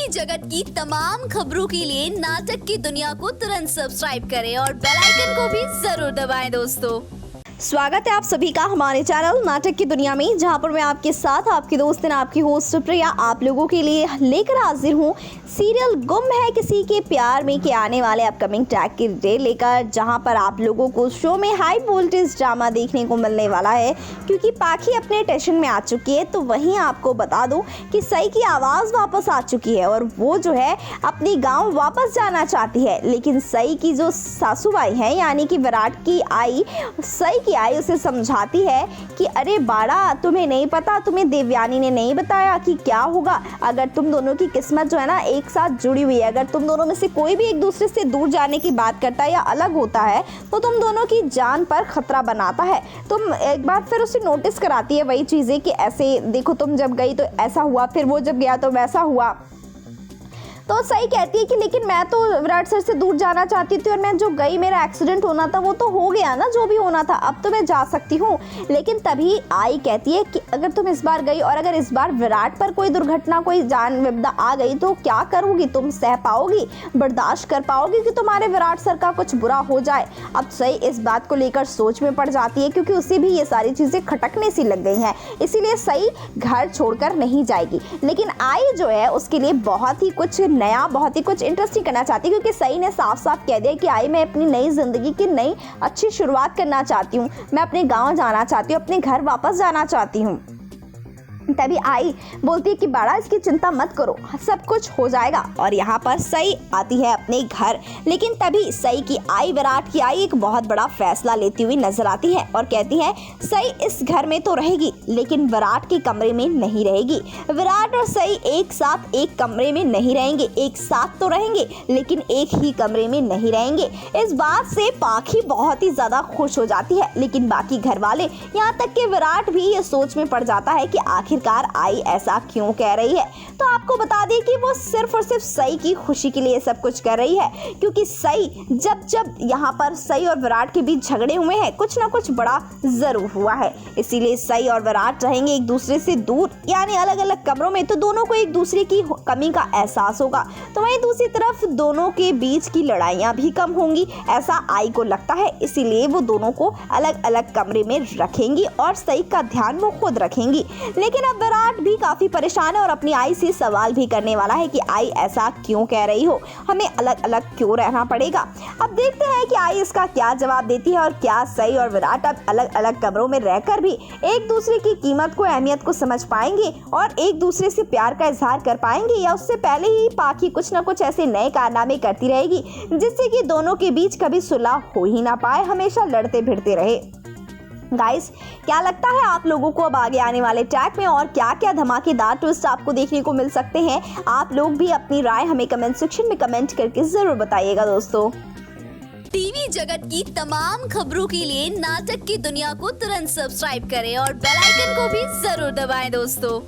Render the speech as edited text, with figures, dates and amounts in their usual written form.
TV जगत की तमाम खबरों के लिए नाटक की दुनिया को तुरंत सब्सक्राइब करें और बेल आइकन को भी जरूर दबाएं दोस्तों। स्वागत है आप सभी का हमारे चैनल नाटक की दुनिया में, जहां पर मैं आपके साथ आपकी दोस्त आपकी होस्ट प्रिया आप लोगों के लिए लेकर हाजिर हूं सीरियल गुम है किसी के प्यार में के आने वाले अपकमिंग ट्रैक की डिटेल लेकर, जहां पर आप लोगों को शो में हाई वोल्टेज ड्रामा देखने को मिलने वाला है क्योंकि पाखी अपने टेंशन में आ चुकी है। तो वहीं आपको बता दूं कि सई की आवाज़ वापस आ चुकी है और वो जो है अपनी गाँव वापस जाना चाहती है, लेकिन सई की जो सासूबाई है यानी कि विराट की आई सई की आई उसे समझाती है कि अरे बाड़ा, तुम्हें नहीं पता, तुम्हें देवयानी ने नहीं बताया कि क्या होगा अगर तुम दोनों की किस्मत जो है ना एक साथ जुड़ी हुई है। अगर तुम दोनों में से कोई भी एक दूसरे से दूर जाने की बात करता है या अलग होता है तो तुम दोनों की जान पर खतरा बनाता है। तुम एक बार फिर उसे नोटिस कराती है वही चीज़ें कि ऐसे देखो, तुम जब गई तो ऐसा हुआ, फिर वो जब गया तो वैसा हुआ। तो सही कहती है कि लेकिन मैं तो विराट सर से दूर जाना चाहती थी और मैं जो गई, मेरा एक्सीडेंट होना था वो तो हो गया ना, जो भी होना था, अब तो मैं जा सकती हूँ। लेकिन तभी आई कहती है कि अगर तुम इस बार गई और अगर इस बार विराट पर कोई दुर्घटना, कोई जान विपदा आ गई तो क्या करोगी? तुम सह पाओगी, बर्दाश्त कर पाओगी कि तुम्हारे विराट सर का कुछ बुरा हो जाए? अब सही इस बात को लेकर सोच में पड़ जाती है क्योंकि उसे भी ये सारी चीज़ें खटकने सी लग गई हैं, इसीलिए सही घर छोड़कर नहीं जाएगी। लेकिन आई जो है उसके लिए बहुत ही कुछ नया, बहुत ही कुछ इंटरेस्टिंग करना चाहती है क्योंकि सई ने साफ साफ कह दिया कि आई मैं अपनी नई जिंदगी की नई अच्छी शुरुआत करना चाहती हूँ, मैं अपने गांव जाना चाहती हूँ, अपने घर वापस जाना चाहती हूँ। तभी आई बोलती है कि बड़ा इसकी चिंता मत करो, सब कुछ हो जाएगा। और यहाँ पर सई आती है अपने घर, लेकिन तभी सई की आई, विराट की आई एक बहुत बड़ा फैसला लेती हुई नजर आती है और कहती है सई इस घर में तो रहेगी लेकिन विराट के कमरे में नहीं रहेगी। विराट और सई एक साथ एक कमरे में नहीं रहेंगे, एक साथ तो रहेंगे लेकिन एक ही कमरे में नहीं रहेंगे। इस बात से पाखी बहुत ही ज्यादा खुश हो जाती है, लेकिन बाकी घर वाले यहाँ तक कि विराट भी ये सोच में पड़ जाता है कि आखिरकार आई ऐसा क्यों कह रही है। तो आपको बता दें कि वो सिर्फ और सिर्फ सई की खुशी के लिए सब कुछ कर रही है क्योंकि सई जब यहाँ पर सई और विराट के बीच झगड़े हुए हैं कुछ ना कुछ बड़ा जरूर हुआ है, इसीलिए सई और विराट रहेंगे एक दूसरे से दूर यानी अलग अलग कमरों में, तो दोनों को एक दूसरे की कमी का एहसास होगा। तो वहीं दूसरी तरफ दोनों के बीच की लड़ाइयाँ भी कम होंगी ऐसा आई को लगता है, इसीलिए वो दोनों को अलग अलग कमरे में रखेंगी और सई का ध्यान वो खुद रखेंगी। लेकिन अब विराट भी काफी परेशान है और अपनी आई से सवाल भी करने वाला है कि आई ऐसा क्यों कह रही हो, हमें अलग अलग क्यों रहना पड़ेगा। अब देखते हैं कि आई इसका क्या जवाब देती है और क्या सई और विराट अब अलग अलग कमरों में रहकर भी एक दूसरे की कीमत को, अहमियत को समझ पाएंगे और एक दूसरे से प्यार का इजहार कर पाएंगे, या उससे पहले ही पाखी कुछ ना कुछ ऐसे नए कारनामे करती रहेगी जिससे कि दोनों के बीच कभी सुलह हो ही ना पाए, हमेशा लड़ते भिड़ते रहे। गाइस, क्या लगता है आप लोगों को अब आगे आने वाले ट्रैक में और क्या क्या धमाकेदार ट्विस्ट आपको देखने को मिल सकते हैं? आप लोग भी अपनी राय हमें कमेंट सेक्शन में कमेंट करके जरूर बताइएगा दोस्तों। टीवी जगत की तमाम खबरों के लिए नाटक की दुनिया को तुरंत सब्सक्राइब करें और बेल आइकन को भी जरूर दबाएं दोस्तों।